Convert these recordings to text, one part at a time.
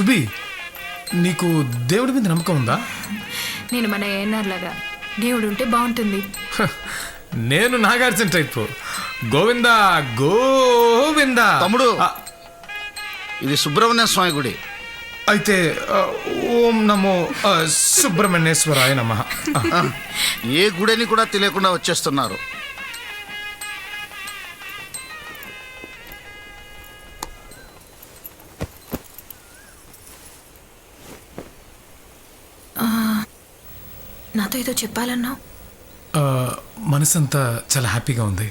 సుబి, నీకు దేవుడి మీద నమ్మకం ఉందా? నేను మన ఏఎన్ఆర్ లాగా దేవుడు ఉంటే బాగుంటుంది. నేను నాగార్జున టైప్. గోవిందా గోవిందా. తమ్ముడు, ఇది సుబ్రహ్మణ్య స్వామి గుడి. అయితే ఓం నమో సుబ్రహ్మణ్యేశ్వరాయ నమః. ఏ గుడిని కూడా తెలియకుండా వచ్చేస్తున్నారు. నాతో ఏదో చెప్పాలన్నావు. మనసంతా చాలా హ్యాపీగా ఉంది.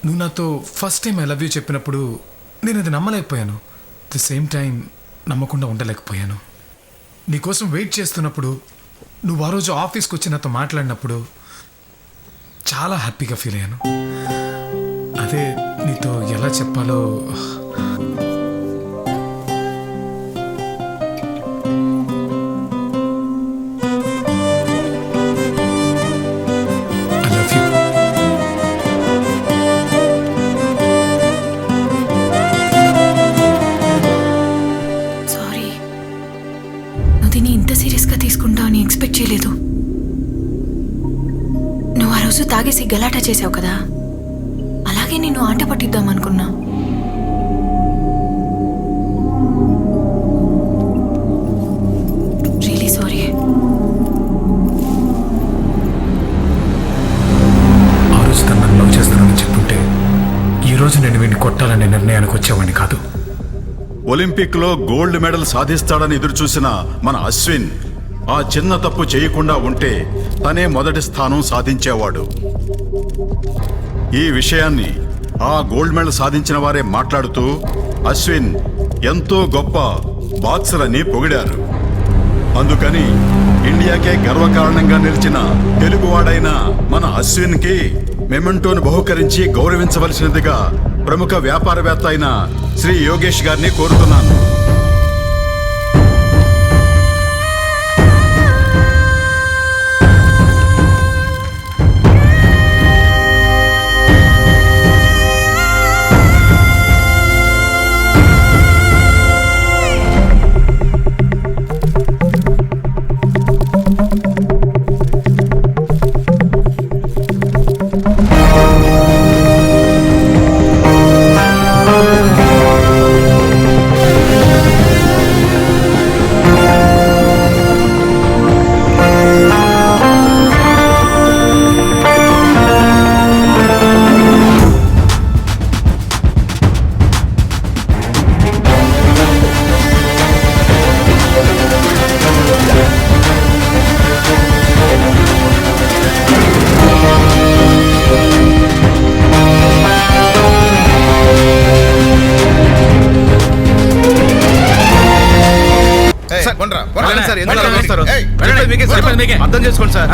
నువ్వు నాతో first time I love you చెప్పినప్పుడు నేను అది నమ్మలేకపోయాను. ది సేమ్ టైం నమ్మకుండా ఉండలేకపోయాను. నీకోసం వెయిట్ చేస్తున్నప్పుడు, నువ్వు ఆ రోజు ఆఫీస్కి వచ్చి నాతో మాట్లాడినప్పుడు చాలా హ్యాపీగా ఫీల్ అయ్యాను. అదే నీతో ఎలా చెప్పాలో. ఎక్స్పెక్ట్ చేయలేదు. నువ్వు ఆ రోజు తాగేసి గలాటా చేసావు కదా, అలాగే నేను ఆట పట్టిద్దాం అనుకున్నా. Really sorry. ఆ రోజు తను నన్ను లవ్ చేస్తున్నానని చెప్పుంటే ఈరోజు నేను వీడిని కొట్టాలనే నిర్ణయానికి వచ్చేవాడిని కాదు. ఒలింపిక్లో గోల్డ్ మెడల్ సాధిస్తాడని ఎదురు చూసిన మన అశ్విన్ ఆ చిన్న తప్పు చేయకుండా ఉంటే తనే మొదటి స్థానం సాధించేవాడు. ఈ విషయాన్ని ఆ గోల్డ్ మెడల్ సాధించిన వారే మాట్లాడుతూ అశ్విన్ ఎంతో గొప్ప బాక్సర్ అని పొగిడారు. అందుకని ఇండియాకే గర్వకారణంగా నిలిచిన తెలుగువాడైన మన అశ్విన్కి మెమెంటోను బహుకరించి గౌరవించవలసినదిగా ప్రముఖ వ్యాపారవేత్త అయిన శ్రీ యోగేష్ గారిని కోరుతున్నాను. అర్థం చేసుకోండి సార్.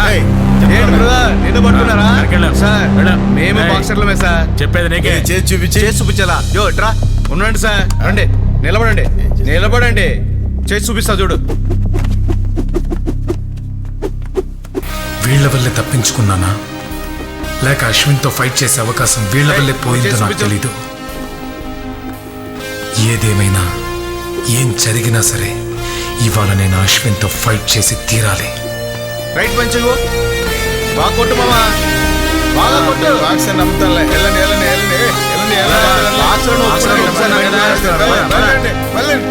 మేము బాక్సర్లమే సార్. చెప్పేది చేసి చూపించాలా? ఎట్రా ఉండండి సార్. రండి, నిలబడండి నిలబడండి, చేసి చూపిస్తా చూడు. వీళ్ల వల్లే తప్పించుకున్నానా, లేక అశ్విన్తో ఫైట్ చేసే అవకాశం వీళ్ల వల్లే పోయిందో నాకు తెలీదు. ఏదేమైనా ఏం జరిగినా సరే ఇవాళ నేను అశ్విన్తో ఫైట్ చేసి తీరాలి. రైట్ పంచు బాగా కొట్టు మామా, బాగా కొట్టు. బాక్సర్ నమ్ముతానులే. వెళ్ళండి వెళ్ళండి వెళ్ళండి వెళ్ళండి వెళ్ళండి.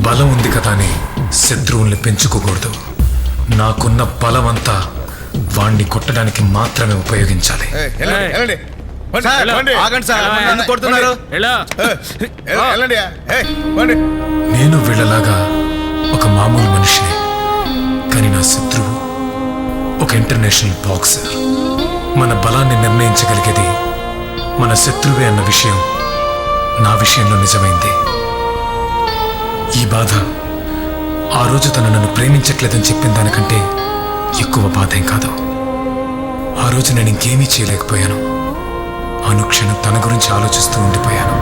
బలం ఉంది కదా అని శత్రువుల్ని పెంచుకోకూడదు. నాకున్న బలమంతా వాణ్ణి కొట్టడానికి మాత్రమే ఉపయోగించాలి. నేను వీళ్ళలాగా ఒక మామూలు మనిషిని, కానీ నా శత్రువు ఒక ఇంటర్నేషనల్ బాక్సర్. మన బలాన్ని నిర్ణయించగలిగేది మన శత్రువే అన్న విషయం నా విషయంలో నిజమైంది. ఈ బాధ ఆ రోజు తను నన్ను ప్రేమించట్లేదని చెప్పిన దానికంటే ఎక్కువ బాధ ఏం కాదు. ఆ రోజు నేను ఇంకేమీ చేయలేకపోయాను. అనుక్షణం తన గురించి ఆలోచిస్తూ ఉండిపోయాను.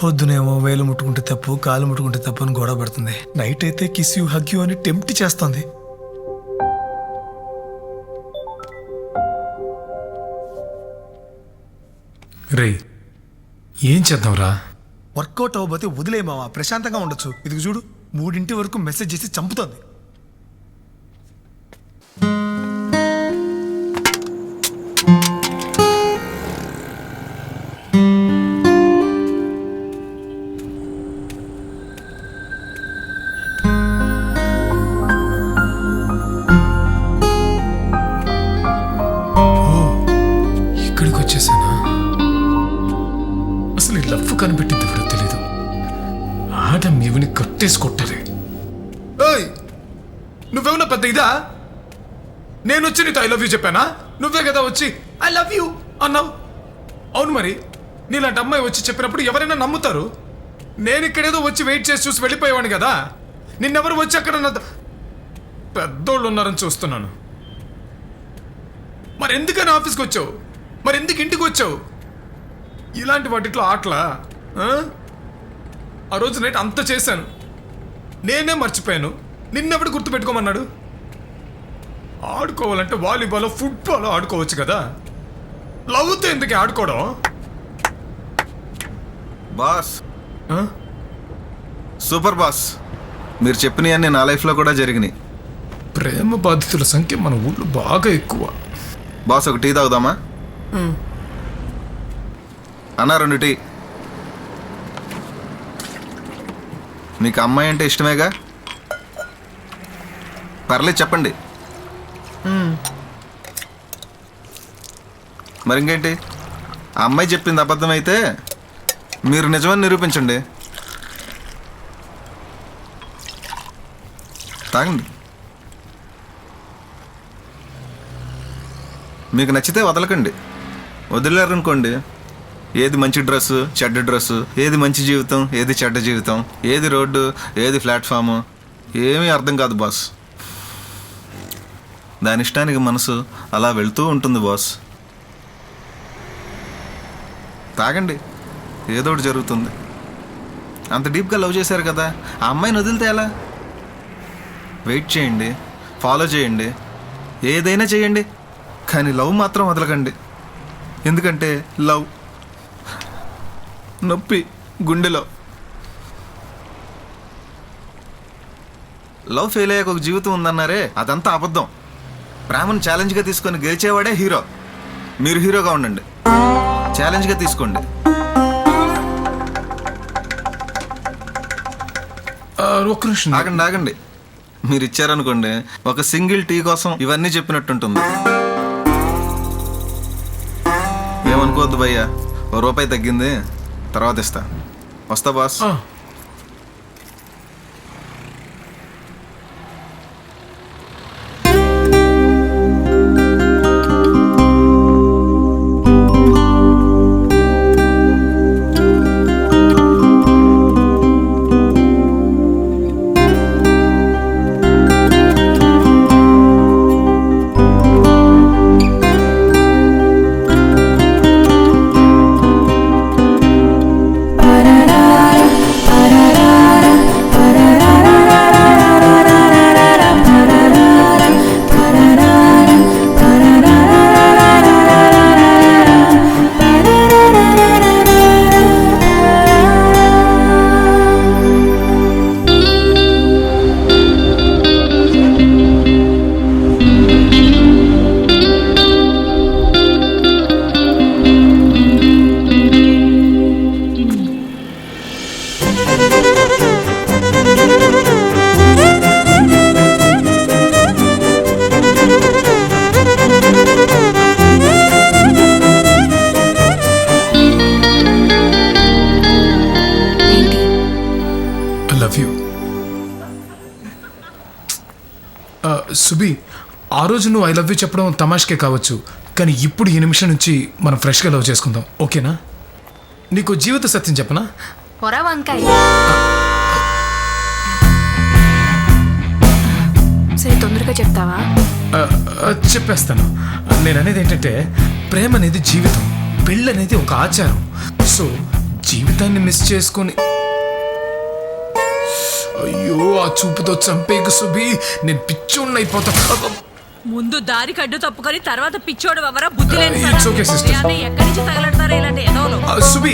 పొద్దునేమో వేలు ముట్టుకుంటే తప్పు, కాలు ముట్టుకుంటే తప్పు అని గొడవ పడుతుంది. నైట్ అయితే కిస్ యూ, హగ్ యూ అని టెంప్ట్ చేస్తుంది. రే, ఏం చేద్దాంరా? వర్కౌట్ అవ్వబోతే వదిలేమావా, ప్రశాంతంగా ఉండొచ్చు. ఇది చూడు, 3 వరకు మెసేజ్ చేసి చంపుతోంది. ఇక్కడికి వచ్చేసానా? అసలు ఈ లవ్ కనిపెట్టింది ఎవరో తెలీదు. ఆడమ్ ఇవిని కట్టేసి కొట్టాలి. నువ్వేమన్నా పెద్ద ఇదా? నేను వచ్చి నీతో ఐ లవ్ యూ చెప్పానా? నువ్వే కదా వచ్చి ఐ లవ్ యూ అన్నావు. అవును మరి, నీలాంటి అమ్మాయి వచ్చి చెప్పినప్పుడు ఎవరైనా నమ్ముతారు. నేను ఇక్కడేదో వచ్చి వెయిట్ చేసి చూసి వెళ్ళిపోయేవాడిని కదా. నిన్నెవరు వచ్చి అక్కడ పెద్దోళ్ళు ఉన్నారని చూస్తున్నాను. మరి ఎందుకని ఆఫీస్కి వచ్చావు? మరి ఎందుకు ఇంటికి వచ్చావు? ఇలాంటి వాటిట్లో ఆటలా? ఆ రోజు నైట్ అంత చేశాను, నేనే మర్చిపోయాను. నిన్నెవడు గుర్తుపెట్టుకోమన్నాడు? ఆడుకోవాలంటే వాలీబాల్, ఫుట్బాల్ ఆడుకోవచ్చు కదా. లవ్తో ఎందుకు ఆడుకోవడం? Boss, super boss. మీరు చెప్పినవన్నీ నా లైఫ్లో కూడా జరిగినాయి. ప్రేమ బాధితుల సంఖ్య మన ఊళ్ళో బాగా ఎక్కువ. బాస్, ఒక టీ తాగుదామా? అన్నా 2 టీ. మీకు అమ్మాయి అంటే ఇష్టమేగా? పర్లేదు చెప్పండి. మరి ఇంకేంటి, ఆ అమ్మాయి చెప్పింది అబద్ధమైతే మీరు నిజమని నిరూపించండి. తాగండి. మీకు నచ్చితే వదలకండి. వదిలేరనుకోండి, ఏది మంచి డ్రెస్సు, చెడ్డ డ్రెస్సు, ఏది మంచి జీవితం, ఏది చెడ్డ జీవితం, ఏది రోడ్డు, ఏది ప్లాట్ఫాము, ఏమీ అర్థం కాదు బాస్. దాని ఇష్టానికి మనసు అలా వెళ్తూ ఉంటుంది బాస్. తాగండి, ఏదో ఒకటి జరుగుతుంది. అంత డీప్గా లవ్ చేశారు కదా, ఆ అమ్మాయిని వదిలితే ఎలా? వెయిట్ చేయండి, ఫాలో చేయండి, ఏదైనా చేయండి, కానీ లవ్ మాత్రం వదలకండి. ఎందుకంటే లవ్ నొప్పి గుండెలో. లవ్ ఫెయిల్ అయ్యాక ఒక జీవితం ఉందన్నారే, అదంతా అబద్ధం. ప్రేమను ఛాలెంజ్గా తీసుకొని గెలిచేవాడే హీరో. మీరు హీరోగా ఉండండి, ఛాలెంజ్గా తీసుకోండి. ఆగండి ఆగండి, మీరు ఇచ్చారనుకోండి, ఒక సింగిల్ టీ కోసం ఇవన్నీ చెప్పినట్టుంటుంది. ఏమనుకోవద్దు భయ్యా, ₹1 తగ్గింది, తర్వాత ఇస్తా. వస్తా బాస్. సుబి, ఆ రోజు నువ్వు ఐ లవ్ యూ చెప్పడం తమాష్కే కావచ్చు, కానీ ఇప్పుడు ఈ నిమిషం నుంచి మనం ఫ్రెష్గా లవ్ చేసుకుందాం, ఓకేనా? నీకు జీవిత సత్యం చెప్పనా? పొర వంకాయ. సరే, తొందరగా చెప్తావా? చెప్పేస్తాను. నేను అనేది ఏంటంటే, ప్రేమ అనేది జీవితం, పెళ్ళి అనేది ఒక ఆచారం. సో జీవితాన్ని మిస్ చేసుకొని అయ్యో ఆ చూపుతో చంపేకు సుబి, నేను పిచ్చోడిని అయిపోతా. ముందు దారి కడ్డు తప్పుకొని తర్వాత పిచ్చోడు ఎవరా బుద్ధి లేని It's okay, sister. ఎక్కడి నుంచి తగలడతారా ఇలాంటి ఎదవలు? సుబి